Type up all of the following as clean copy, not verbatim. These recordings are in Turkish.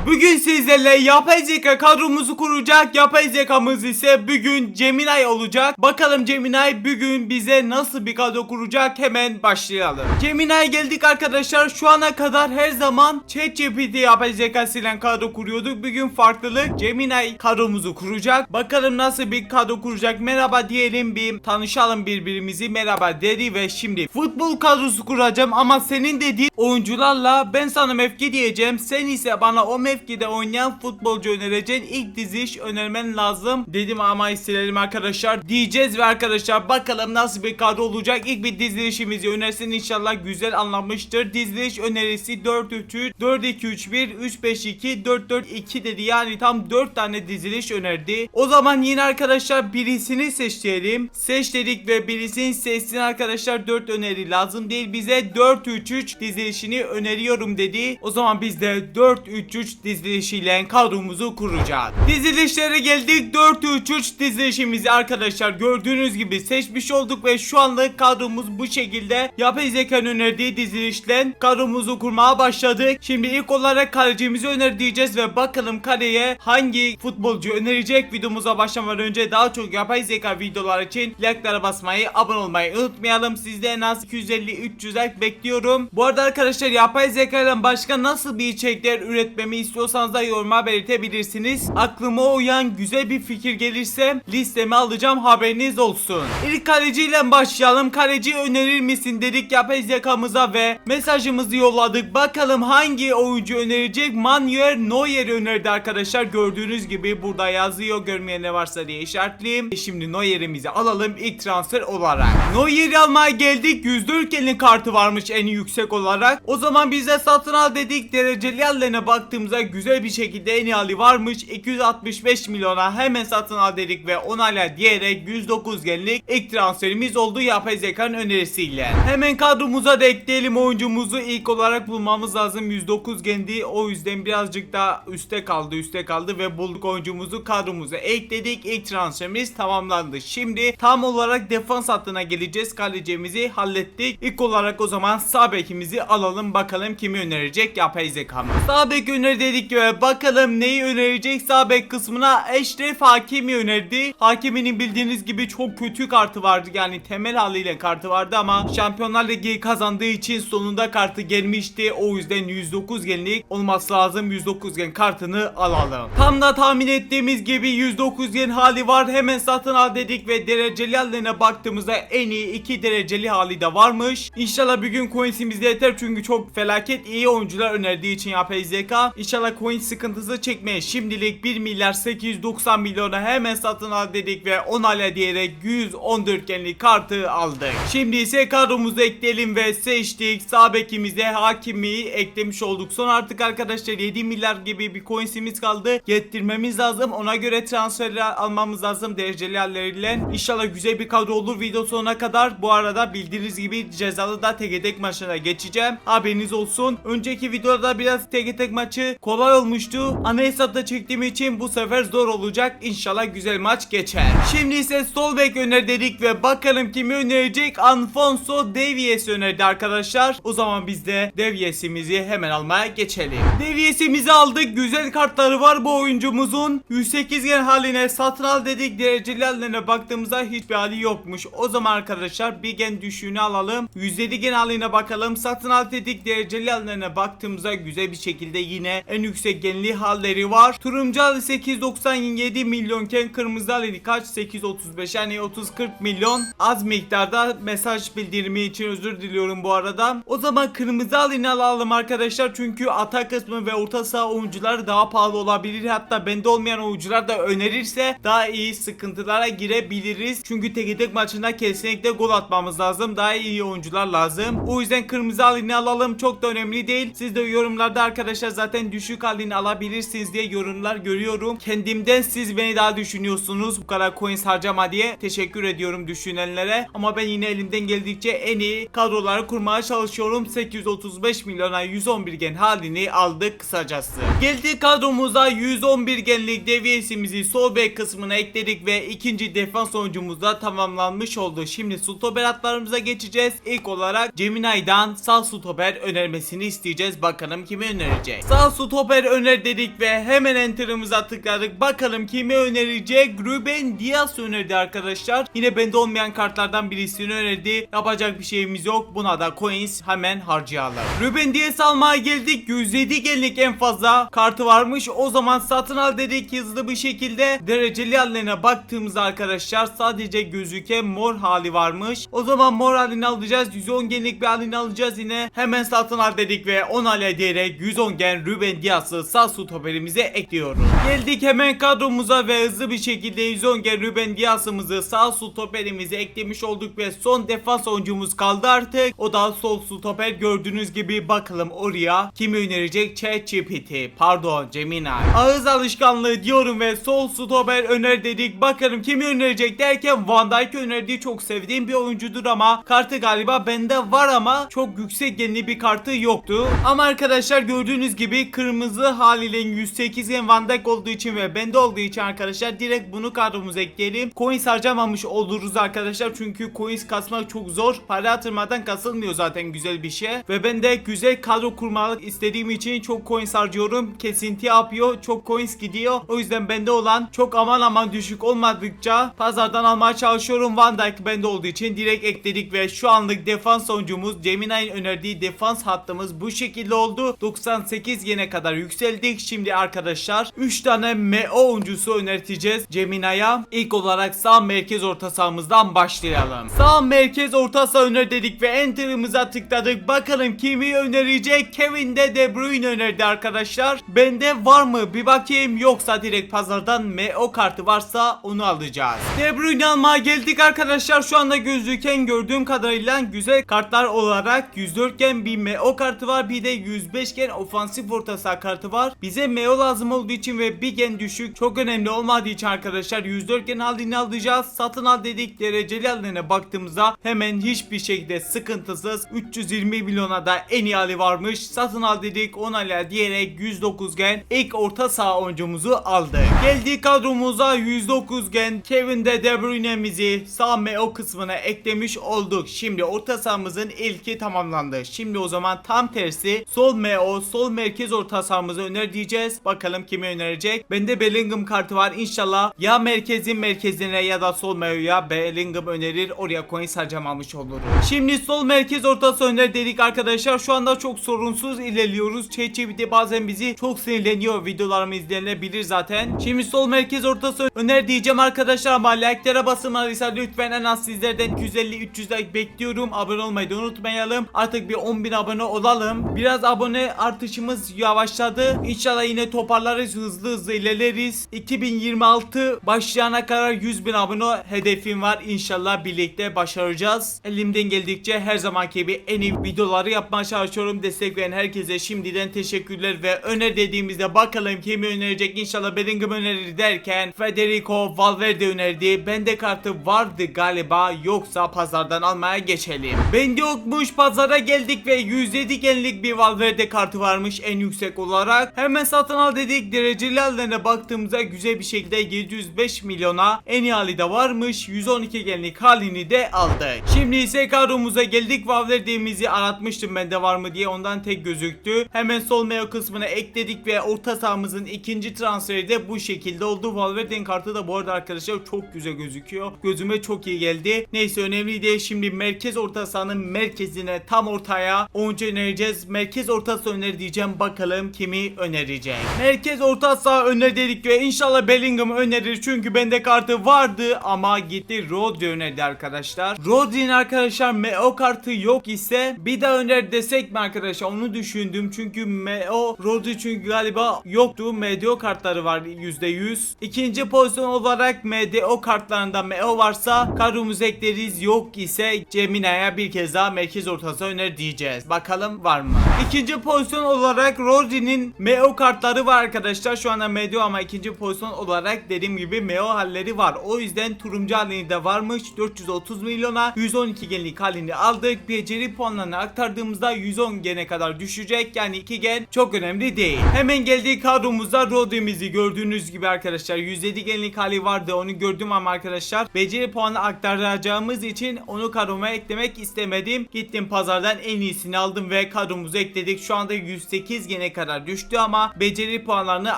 Bugün sizlerle yapay zeka kadromuzu kuracak. Yapay zekamız ise bugün Gemini olacak. Bakalım Gemini bugün bize nasıl bir kadro kuracak, hemen başlayalım. Gemini'ye geldik arkadaşlar. Şu ana kadar her zaman ChatGPT yapay zekasıyla kadro kuruyorduk. Bugün farklılık, Gemini kadromuzu kuracak. Bakalım nasıl bir kadro kuracak. Merhaba diyelim, bir tanışalım birbirimizi. Merhaba dedi ve şimdi futbol kadrosu kuracağım ama senin dediğin oyuncularla ben sana mevki diyeceğim. Sen ise bana o mevkide oynayan futbolcu önereceğin, ilk diziliş önermen lazım dedim ama isteyelim arkadaşlar diyeceğiz ve arkadaşlar bakalım nasıl bir kadro olacak. İlk bir dizilişimizi önersin, inşallah güzel anlamıştır. Diziliş önerisi 4-3-3, 4-2-3-1, 3-5-2, 4-4-2 dedi, yani tam 4 tane diziliş önerdi. O zaman yine arkadaşlar birisini seçelim. Seç dedik ve birisini seçsin arkadaşlar. 4 öneri lazım değil bize, 4-3-3 dizilişini öneriyorum dedi. O zaman biz de 4-3-3 dizilişiyle kadromuzu kuracağız. Dizilişlere geldik. 4-3-3 dizilişimizi arkadaşlar gördüğünüz gibi seçmiş olduk ve şu anlık kadromuz bu şekilde. Yapay zekanın önerdiği dizilişle kadromuzu kurmaya başladık. Şimdi ilk olarak kalecimizi öner diyeceğiz ve bakalım kaleye hangi futbolcu önerecek. Videomuza başlamadan önce daha çok yapay zeka videolar için like'lara basmayı, abone olmayı unutmayalım. Sizde en az 250-300 like bekliyorum. Bu arada arkadaşlar yapay zeka ile başka nasıl bir içerikler üretmemi istiyorsanız da yoruma belirtebilirsiniz. Aklıma uyan güzel bir fikir gelirse listeme alacağım, haberiniz olsun. İlk kaleciyle başlayalım. Kaleci önerir misin dedik yapay zekamıza ve mesajımızı yolladık. Bakalım hangi oyuncu önerecek. Manuel Neuer'i önerdi arkadaşlar. Gördüğünüz gibi burada yazıyor, görmeyen ne varsa diye işaretleyeyim. Şimdi Neuer'imizi alalım ilk transfer olarak. Neuer'i almaya geldik. 104 elin kartı varmış en yüksek olarak. O zaman bize satın al dedik. Dereceli hallerine baktığımızda güzel bir şekilde en iyi hali varmış. 265 milyona hemen satın al dedik ve onayla diyerek 109 genlik ilk transferimiz oldu yapay zekanın önerisiyle. Hemen kadromuza da ekleyelim oyuncumuzu. İlk olarak bulmamız lazım. 109 gendi. O yüzden birazcık daha üste kaldı ve bulduk oyuncumuzu, kadromuza ekledik. İlk transferimiz tamamlandı. Şimdi tam olarak defans hattına geleceğiz. Kalecimizi hallettik. İlk olarak o zaman sağ bekimizi alalım. Bakalım kimi önerecek yapay zekamız. Sağ bek öner dedik ve bakalım neyi önerecek. Sağ bek kısmına Eşref Hakimi önerdi. Hakimi'nin bildiğiniz gibi çok kötü kartı vardı. Yani temel haliyle kartı vardı ama Şampiyonlar Ligi kazandığı için sonunda kartı gelmişti. O yüzden 109 genlik olması lazım. 109 gen kartını alalım. Tam da tahmin ettiğimiz gibi 109 gen hali var. Hemen satın al dedik ve dereceli hallerine baktığımızda en iyi 2 dereceli hali de varmış. İnşallah bir gün coins'imiz yeter çünkü çok felaket iyi oyuncular önerdiği için yapay zeka. İnşallah coin sıkıntısı çekmeye şimdilik 1 milyar 890 milyona hemen satın al dedik ve onayla diyerek 114 genlik kartı aldık. Şimdi ise kadromuzu ekleyelim ve seçtik. Sağ bekimize Hakimi'yi eklemiş olduk. Son artık arkadaşlar 7 milyar gibi bir coins'imiz kaldı. Getirmemiz lazım. Ona göre transferler almamız lazım dereceli halleriyle. İnşallah güzel bir kadro olur video sonuna kadar. Bu arada bildiğiniz gibi cezalı da tek tek maçına geçeceğim. Haberiniz olsun. Önceki videoda biraz tek maçı kolay olmuştu. Ana hesapta çektiğim için bu sefer zor olacak. İnşallah güzel maç geçer. Şimdi ise sol bek öner dedik ve bakalım kimi önerecek. Alfonso Davies önerdi arkadaşlar. O zaman biz de Davies'imizi hemen almaya geçelim. Davies'imizi aldık. Güzel kartları var bu oyuncumuzun. 108 gen haline satın al dedik. Dereceli haline baktığımızda hiçbir hali yokmuş. O zaman arkadaşlar bir gen düşüğünü alalım. 107 gen haline bakalım. Satın al dedik. Dereceli haline baktığımızda güzel bir şekilde yine en yüksek genli halleri var. Turuncu hali 897 milyonken kırmızı hali kaç? 835, yani 30-40 milyon. Az miktarda mesaj bildirimi için özür diliyorum bu arada. O zaman kırmızı halini alalım arkadaşlar çünkü atak kısmı ve orta saha oyuncuları daha pahalı olabilir. Hatta bende olmayan oyuncular da önerirse daha iyi sıkıntılara girebiliriz. Çünkü tek maçında kesinlikle gol atmamız lazım. Daha iyi oyuncular lazım. O yüzden kırmızı halini alalım. Çok da önemli değil. Siz de yorumlarda arkadaşlar zaten düşük halini alabilirsiniz diye yorumlar görüyorum. Kendimden siz beni daha düşünüyorsunuz. Bu kadar coins harcama diye teşekkür ediyorum düşünenlere. Ama ben yine elimden geldikçe en iyi kadroları kurmaya çalışıyorum. 835 milyona 111 gen halini aldık kısacası. Geldik kadromuza 111 genlik Davies'imizi sol bek kısmına ekledik ve ikinci defans oyuncumuz da tamamlanmış oldu. Şimdi stoper hatlarımıza geçeceğiz. İlk olarak Gemini'den sağ stoper önermesini isteyeceğiz. Bakalım kimi önerecek. Sağ stoper stoper öner dedik ve hemen enter'ımıza tıkladık. Bakalım kimi önerecek? Ruben Dias önerdi arkadaşlar. Yine bende olmayan kartlardan birisini önerdi. Yapacak bir şeyimiz yok. Buna da coins hemen harcayalım. Ruben Dias almaya geldik. 107 genlik en fazla kartı varmış. O zaman satın al dedik hızlı bir şekilde. Dereceli hallerine baktığımızda arkadaşlar sadece gözüken mor hali varmış. O zaman mor halini alacağız. 110 genlik bir halini alacağız yine. Hemen satın al dedik ve 10 hale diyerek 110 gen Ruben Dias'ı sağ stoperimize ekliyoruz. Geldik hemen kadromuza ve hızlı bir şekilde 110 gen Ruben Dias'ımızı sağ stoperimize eklemiş olduk ve son defans oyuncumuz kaldı artık. O da sol stoper. Gördüğünüz gibi bakalım oraya kimi önerecek? ChatGPT, pardon Gemini. Ağız alışkanlığı diyorum ve sol stoper öner dedik. Bakalım kimi önerecek derken Van Dijk'i önerdiği çok sevdiğim bir oyuncudur ama kartı galiba bende var ama çok yüksek genli bir kartı yoktu. Ama arkadaşlar gördüğünüz gibi kırmızı haliyle 108 gen Van Dijk olduğu için ve bende olduğu için arkadaşlar direkt bunu kadromuza ekleyelim. Coins harcamamış oluruz arkadaşlar çünkü coins kasmak çok zor. Para yatırmadan kasılmıyor zaten, güzel bir şey. Ve ben de güzel kadro kurmak istediğim için çok coins harcıyorum. Kesinti yapıyor. Çok coins gidiyor. O yüzden bende olan çok aman düşük olmadıkça pazardan almaya çalışıyorum. Van Dijk bende olduğu için direkt ekledik ve şu anlık defans oyuncumuz Gemini'nin önerdiği defans hattımız bu şekilde oldu. 98 yene kadar yükseldik. Şimdi arkadaşlar 3 tane MO oyuncusu önerteceğiz Gemini'ye. İlk olarak sağ merkez orta sahamızdan başlayalım. Sağ merkez orta saha öner dedik ve enter'ımıza tıkladık. Bakalım kimi önerecek? Kevin De Bruyne önerdi arkadaşlar. Bende var mı? Bir bakayım. Yoksa direkt pazardan MO kartı varsa onu alacağız. De Bruyne almaya geldik arkadaşlar. Şu anda gözüken gördüğüm kadarıyla güzel kartlar olarak 104 gen bir MO kartı var. Bir de 105 gen ofansif orta saha kartı var. Bize MO lazım olduğu için ve bir gen düşük çok önemli olmadığı için arkadaşlar 104 gen halini alacağız. Satın al dedik. Dereceli haline baktığımızda hemen hiçbir şekilde sıkıntısız 320 milyona da en iyi hali varmış. Satın al dedik, 10 hala diyerek 109 gen ilk orta saha oyuncumuzu aldık. Geldiği kadromuza 109 gen Kevin De Bruyne'mizi sağ MO kısmına eklemiş olduk. Şimdi orta sahamızın ilki tamamlandı. Şimdi o zaman tam tersi sol MO, sol merkez orta sahamızı öner diyeceğiz. Bakalım kimi önerecek? Bende Bellingham kartı var. İnşallah ya merkezin merkezine ya da sol MO'ya Bellingham önerir. Oraya coins harcamamış oluruz. Şimdi sol merkez orta saha öner dedik arkadaşlar. Şu anda çok sorunsuz ilerliyoruz. ChatGPT bazen bizi çok sinirleniyor. Videolarımı izlenebilir zaten. Şimdi sol merkez orta saha öner diyeceğim arkadaşlar ama like'lara basılmadıysa lütfen en az sizlerden 250-300 like bekliyorum. Abone olmayı da unutmayalım. Artık bir 10.000 abone olalım. Biraz abone artışımız yavaşladı. İnşallah yine toparlarız. Hızlı ilerleriz. 2026 başlayana kadar 100.000 abone hedefim var. İnşallah birlikte başaracağız. Elimden geldikçe her zamanki gibi en iyi videoları yapmaya çalışıyorum. Destek veren herkese şimdiden teşekkürler ve öner dediğimizde bakalım kimi önerecek? İnşallah Bellingham önerir derken Federico Valverde önerdi. Bende kartı vardı galiba, yoksa pazardan almaya geçelim. Bende yokmuş, pazara geldik ve 107 genlik bir Valverde kartı varmış en yüksek olarak. Hemen satın al dedik. Dereceli hallerine baktığımızda güzel bir şekilde 705 milyona en iyi hali de varmış. 112 genlik halini de aldık. Şimdi ise kadromuza geldik. Valverde'mizi aratmıştım bende var mı diye, ondan tek gözüktü. Hemen sol meo kısmına ekledik ve orta sahamızın ikinci transferi de bu şekilde oldu. Valverde'nin kartı da bu arada arkadaşlar çok güzel gözüküyor. Gözüme çok iyi geldi. Neyse önemli değil. Şimdi merkez orta sahanın merkezine, tam ortaya oyuncu önereceğiz. Merkez orta saha öner diyeceğim. Bakalım kimi önerecek. Merkez orta saha öner dedik ve inşallah Bellingham önerir. Çünkü bende kartı vardı ama gitti Rodri önerdi arkadaşlar. Rodri'nin arkadaşlar MO kartı yok ise bir daha öner desek mi arkadaşlar? Onu düşündüm. Çünkü MO Rodri çünkü galiba yoktu. MDO kartları var %100. İkinci pozisyon olarak MDO kartlarında MO varsa kadromuza ekleriz. Yok ise Gemini'ye bir kez daha merkez orta saha öner diyeceğiz. Bakalım var mı? İkinci pozisyon olarak Rodri'nin MO kartları var arkadaşlar. Şu anda MDO ama ikinci pozisyon olarak dediğim gibi MO halleri var. O yüzden turuncu halini de varmış. 430 milyona 112 genlik halini aldık. Beceri puanlarını aktardığımızda 110 gene kadar düşecek. Yani 2 gen çok önemli değil. Hemen geldiği kadromuzda Rodri'mizi gördüğünüz gibi arkadaşlar 107 genlik hali vardı. Onu gördüm ama arkadaşlar beceri puanı aktaracağımız için onu kadroma eklemek istemedim. Gittim pazardan en iyisini aldım ve kadromuza ekledik. Şu anda 108 gene kadar kadar düştü ama beceri puanlarını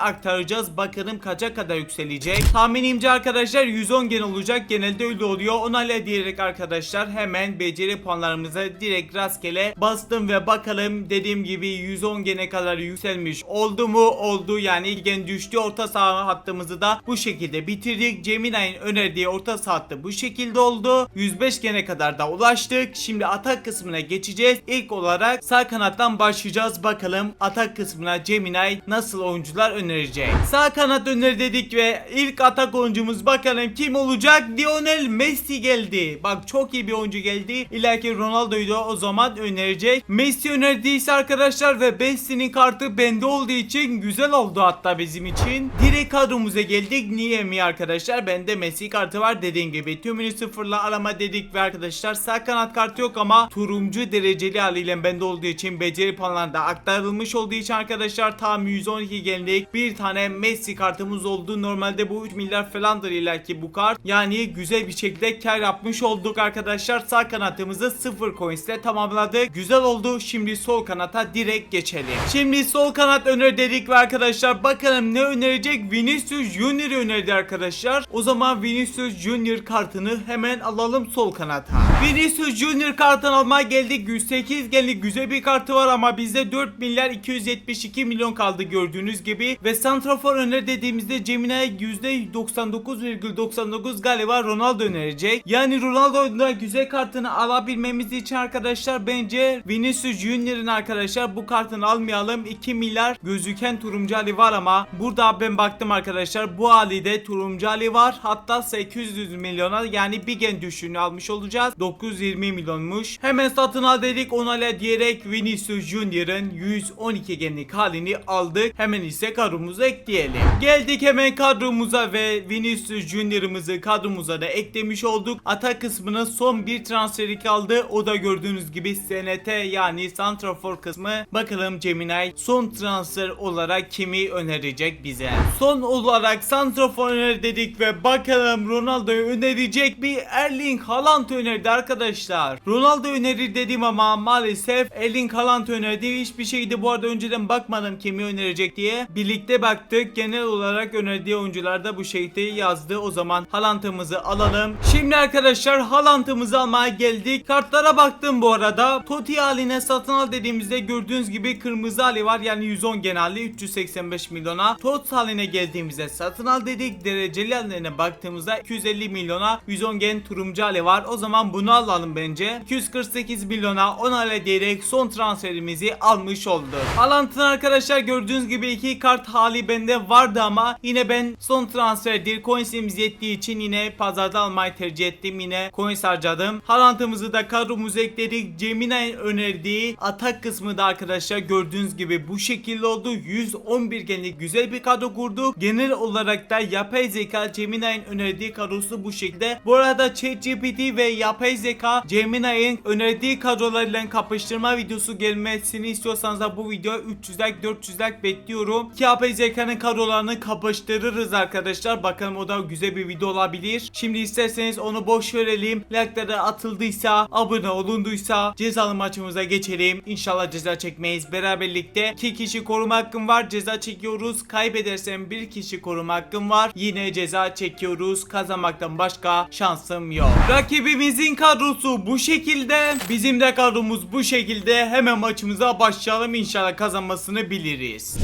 aktaracağız. Bakalım kaça kadar yükselecek. Tahminimce arkadaşlar 110 gen olacak. Genelde öyle oluyor. Onayla diyerek arkadaşlar hemen beceri puanlarımıza direkt rastgele bastım ve bakalım dediğim gibi 110 gene kadar yükselmiş oldu mu? Oldu. Yani ilk gen düştü. Orta saha hattımızı da bu şekilde bitirdik. Gemini'nin önerdiği orta saha hattı bu şekilde oldu. 105 gene kadar da ulaştık. Şimdi atak kısmına geçeceğiz. İlk olarak sağ kanattan başlayacağız. Bakalım atak kısmına Gemini nasıl oyuncular önerecek. Sağ kanat öner dedik ve ilk atak oyuncumuz bakalım kim olacak? Lionel Messi geldi. Bak çok iyi bir oyuncu geldi. İlla ki Ronaldo'yu da o zaman önerecek. Messi önerdiyse arkadaşlar ve Messi'nin kartı bende olduğu için güzel oldu hatta bizim için. Direkt kadromuza geldik. Niye mi arkadaşlar? Bende Messi kartı var dediğim gibi. Tümünü sıfırla arama dedik ve arkadaşlar sağ kanat kartı yok ama turuncu dereceli haliyle bende olduğu için beceri puanlarında aktarılmış olduğu için arkadaşlar tam 112 geldik. Bir tane Messi kartımız oldu. Normalde bu 3 milyar falandır illaki bu kart. Yani güzel bir şekilde kar yapmış olduk arkadaşlar. Sağ kanatımızı 0 coins ile tamamladık. Güzel oldu. Şimdi sol kanata direkt geçelim. Şimdi sol kanat öner dedik ve arkadaşlar bakalım ne önerecek? Vinicius Junior önerdi arkadaşlar. O zaman Vinicius Junior kartını hemen alalım sol kanata. Vinicius Junior kartını almaya geldik. 108 genlik güzel bir kartı var ama bizde 4 milyar 272 milyon kaldı gördüğünüz gibi. Ve santrafor öner dediğimizde Gemini %99,99 galiba Ronaldo önerecek. Yani Ronaldo'nun da güzel kartını alabilmemiz için arkadaşlar bence Vinicius Junior'ın arkadaşlar bu kartını almayalım. 2 milyar gözüken turuncu hali var ama burada ben baktım arkadaşlar bu halide turuncu hali var. Hatta 800 milyona yani bir gen düşüşünü almış olacağız. 920 milyonmuş. Hemen satın al dedik onayla diyerek Vinicius Junior'ın 112 genlik halini aldık. Hemen ise kadromuza ekleyelim. Geldik hemen kadromuza ve Vinicius Junior'ımızı kadromuza da eklemiş olduk. Atak kısmının son bir transferi kaldı. O da gördüğünüz gibi SNT yani santrafor kısmı. Bakalım Gemini son transfer olarak kimi önerecek bize. Son olarak santrafor öner dedik ve bakalım Ronaldo'yu önerecek bir Erling Haaland önerdi arkadaşlar. Ronaldo önerir dedim ama maalesef Erling Haaland önerdi. Hiçbir şeydi bu arada önceden bakmadım kimi önerecek diye. Birlikte baktık. Genel olarak önerdiği oyuncular da bu şekilde yazdı. O zaman Haaland'ımızı alalım. Şimdi arkadaşlar Haaland'ımızı almaya geldik. Kartlara baktım bu arada. Totti haline satın al dediğimizde gördüğünüz gibi kırmızı hali var. Yani 110 gen hali 385 milyona. Tot haline geldiğimizde satın al dedik. Dereceli haline baktığımızda 250 milyona 110 gen turuncu hali var. O zaman bunu alalım bence. 248 milyona 10 hale diyerek son transferimizi almış olduk. Haaland'ın arkadaşlar gördüğünüz gibi iki kart hali bende vardı ama yine ben son transferdir. Coins'imiz yettiği için yine pazarda almayı tercih ettim. Yine coins harcadım. Haaland'ımızı da kadromuza ekledik. Gemini'nin önerdiği atak kısmı da arkadaşlar gördüğünüz gibi bu şekilde oldu. 111 genlik güzel bir kadro kurduk. Genel olarak da yapay zeka Gemini'nin önerdiği kadrosu bu şekilde. Bu arada ChatGPT ve yapay zeka Gemini'nin önerdiği kadrolarıyla kapıştırma videosu gelmesini istiyorsanız da bu video 300 like 400 like bekliyorum. Ki yapay zekanın kadrolarını kapıştırırız arkadaşlar. Bakalım o da güzel bir video olabilir. Şimdi isterseniz onu boş verelim. Like'lara atıldıysa, abone olunduysa cezalı maçımıza geçelim. İnşallah ceza çekmeyiz. Beraberlikte 2 kişi koruma hakkım var. Ceza çekiyoruz. Kaybedersem 1 kişi koruma hakkım var. Yine ceza çekiyoruz. Kazanmaktan başka şansım yok. Rakibimizin kadrosu bu şekilde. Bizim de kadromuz bu şekilde. Hemen maçımıza başlayalım. İnşallah kazanmasını biliriz.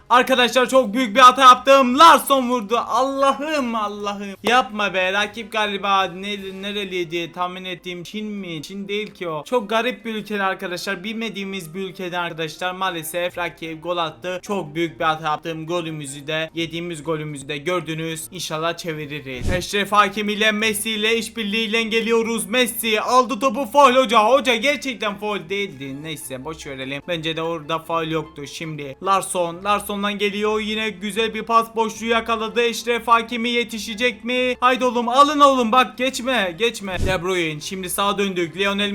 Arkadaşlar çok büyük bir hata yaptım. Larson vurdu. Allah'ım Allah'ım. Yapma be. Rakip galiba nereli diye tahmin ettiğim Çin mi? Çin değil ki o. Çok garip bir ülkeden arkadaşlar. Bilmediğimiz bir ülkeden arkadaşlar. Maalesef rakip gol attı. Çok büyük bir hata yaptım. Golümüzü de yediğimiz golümüzü de gördünüz. İnşallah çeviririz. Eşref Hakimi ile Messi ile işbirliğiyle geliyoruz. Messi aldı topu, faul hoca. Hoca gerçekten faul değildi. Neyse boş verelim. Bence de orada faul yoktu. Şimdi Larson sonundan geliyor. Yine güzel bir pas boşluğu yakaladı. Eşref Hakimi yetişecek mi? Haydi oğlum, alın oğlum, bak geçme. De Bruyne, şimdi sağa döndük. Lionel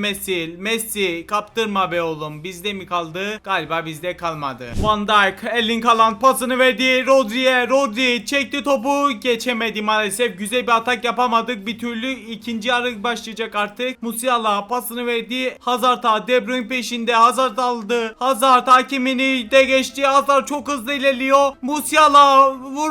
Messi kaptırma be oğlum. Bizde mi kaldı? Galiba bizde kalmadı. Van Dijk, Erling Haaland pasını verdi. Rodri çekti topu. Geçemedi maalesef. Güzel bir atak yapamadık bir türlü. İkinci yarı başlayacak artık. Musiala pasını verdi. Hazard'a, De Bruyne peşinde. Hazard aldı. Hazard Hakimini de geçti. Hazard çok hızlı ilerliyor. Musiala vur.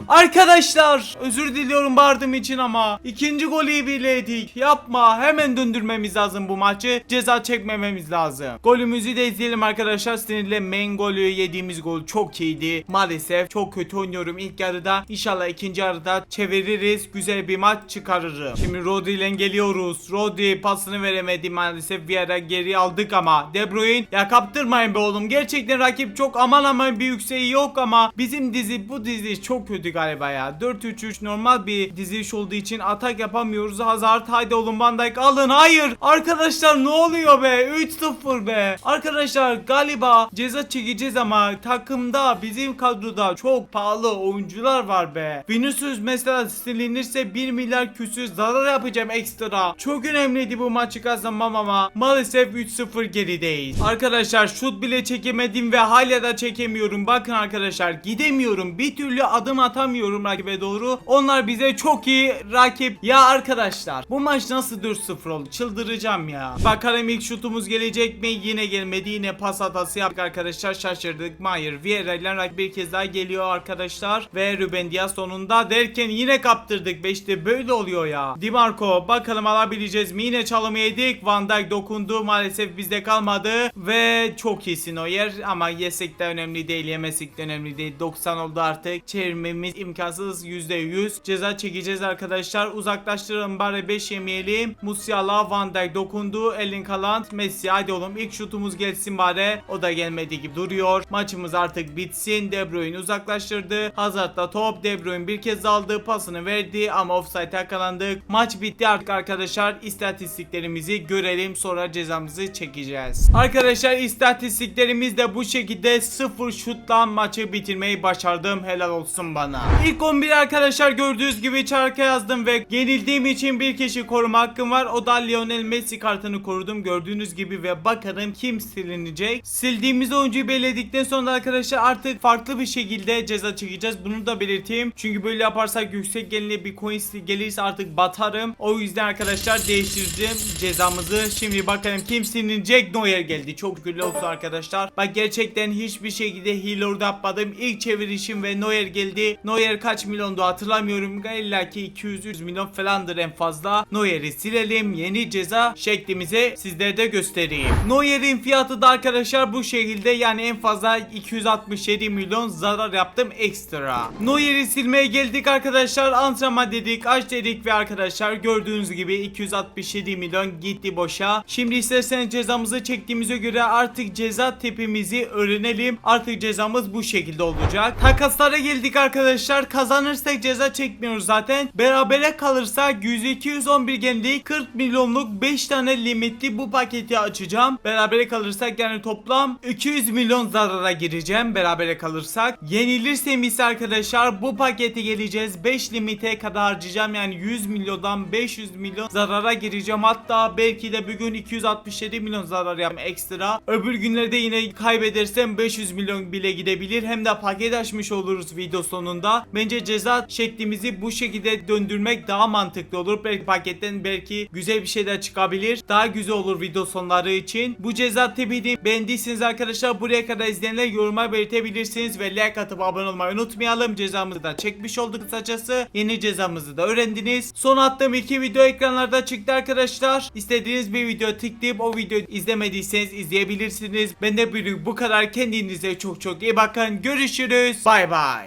Arkadaşlar özür diliyorum bağırdığım için ama ikinci golü bile yedik. Yapma, hemen döndürmemiz lazım bu maçı. Ceza çekmememiz lazım. Golümüzü de izleyelim arkadaşlar. Sinirlenmeyin, golü yediğimiz gol çok iyiydi. Maalesef çok kötü oynuyorum ilk yarıda. İnşallah ikinci yarıda çeviririz. Güzel bir maç çıkarırım. Şimdi Rodri ile geliyoruz. Rodri pasını veremedi maalesef. Bir ara geri aldık ama De Bruyne, ya kaptırmayın be oğlum. Gerçekten rakip çok aman bir yükseği yok ama bizim bu dizi çok kötü galiba ya. 4-3-3 normal bir diziliş olduğu için atak yapamıyoruz. Hazard, haydi oğlum, Van Dijk alın. Hayır arkadaşlar, ne oluyor be? 3-0 be. Arkadaşlar galiba ceza çekeceğiz ama takımda, bizim kadroda çok pahalı oyuncular var be. Vinicius mesela silinirse 1 milyar küsür zarar yapacağım ekstra. Çok önemliydi bu maçı kazanmam ama maalesef 3-0 gerideyiz. Arkadaşlar şut bile çekemedim ve hala da çekemiyorum. Bakın arkadaşlar, gidemiyorum. Bir türlü adım atamıyorum rakibe doğru. Onlar bize çok iyi rakip. Ya arkadaşlar, bu maç nasıl 4-0 oldu? Çıldıracağım ya. Bakalım ilk şutumuz gelecek mi? Yine gelmedi. Yine pas hatası yaptık arkadaşlar. Şaşırdık. Mayer Vieira ile rakip bir kez daha geliyor arkadaşlar. Ve Ruben Dias sonunda derken yine kaptırdık. Ve işte böyle oluyor ya. Di Marco, bakalım alabileceğiz mi? Yine çalımı yedik. Van Dijk dokundu. Maalesef bizde kalmadı. Ve çok iyisin o yer. Ama yesek de önemli değil. Yemesek de önemli değil. 90 oldu artık. Çevirmemiz imkansız. %100 ceza çekeceğiz arkadaşlar. Uzaklaştıralım bari, 5 yemeyelim. Musiala, Van Dijk dokundu. Erling Haaland, Messi, hadi oğlum ilk şutumuz gelsin bari. O da gelmedi gibi duruyor. Maçımız artık bitsin. De Bruyne uzaklaştırdı. Hazard'la top. De Bruyne bir kez aldı. Pasını verdi ama offside'e yakalandık. Maç bitti artık arkadaşlar. İstatistiklerimizi görelim, sonra cezamızı çekeceğiz. Arkadaşlar istatistiklerimiz de bu şekilde. 0 şutla maçı bitirmeyi başardım. Helal olsun bana. İlk 11 arkadaşlar gördüğünüz gibi çarka yazdım ve yenildiğim için bir kişi koruma hakkım var. O da Lionel Messi kartını korudum gördüğünüz gibi ve bakalım kim silinecek. Sildiğimiz oyuncuyu belirledikten sonra arkadaşlar artık farklı bir şekilde ceza çekeceğiz. Bunu da belirteyim. Çünkü böyle yaparsak yüksek gelinli bir coin gelirse artık batarım. O yüzden arkadaşlar değiştireceğim cezamızı. Şimdi bakalım kim silinecek. Neuer geldi. Çok güzel olsun arkadaşlar. Bak gerçekten hiçbir şekilde hile orada yapmadım. İlk çevirişim ve Neuer geldi. Neuer kaç milyondu hatırlamıyorum. İlla ki 200-300 milyon falandır en fazla. Neuer'i silelim. Yeni ceza şeklimizi sizlere de göstereyim. Neuer'in fiyatı da arkadaşlar bu şekilde, yani en fazla 267 milyon zarar yaptım ekstra. Neuer'i silmeye geldik arkadaşlar. Antrenman dedik, aç dedik ve arkadaşlar gördüğünüz gibi 267 milyon gitti boşa. Şimdi isterseniz cezamızı çektiğimize göre artık ceza tipimizi öğrenelim. Artık cezamız bu şekilde olacak. Takaslara geldik arkadaşlar. Kazanırsak ceza çekmiyoruz zaten. Berabere kalırsak 100-211 genlik 40 milyonluk 5 tane limitli bu paketi açacağım. Berabere kalırsak yani toplam 200 milyon zarara gireceğim berabere kalırsak. Yenilirsem ise arkadaşlar bu pakete geleceğiz. 5 limite kadar harcayacağım. Yani 100 milyondan 500 milyon zarara gireceğim. Hatta belki de bugün 267 milyon zarar yapayım ekstra. Öbür günlerde yine kaybedersem 500 milyon bile gidebilir. Hem de paket açmış oluruz video sonunda. Bence ceza şeklimizi bu şekilde döndürmek daha mantıklı olur. Belki paketten belki güzel bir şey de çıkabilir. Daha güzel olur video sonları için. Bu ceza tipini beğendiyseniz arkadaşlar buraya kadar izleyenler yoruma belirtebilirsiniz ve like atıp abone olmayı unutmayalım. Cezamızı da çekmiş olduk kısacası. Yeni cezamızı da öğrendiniz. Son attığım 2 video ekranlarda çıktı arkadaşlar. İstediğiniz bir video tıklayıp o videoyu izlemediyseniz izleyebilirsiniz. Ben de bu kadar. Kendinize çok iyi bakın. Görüşürüz. Bay bay.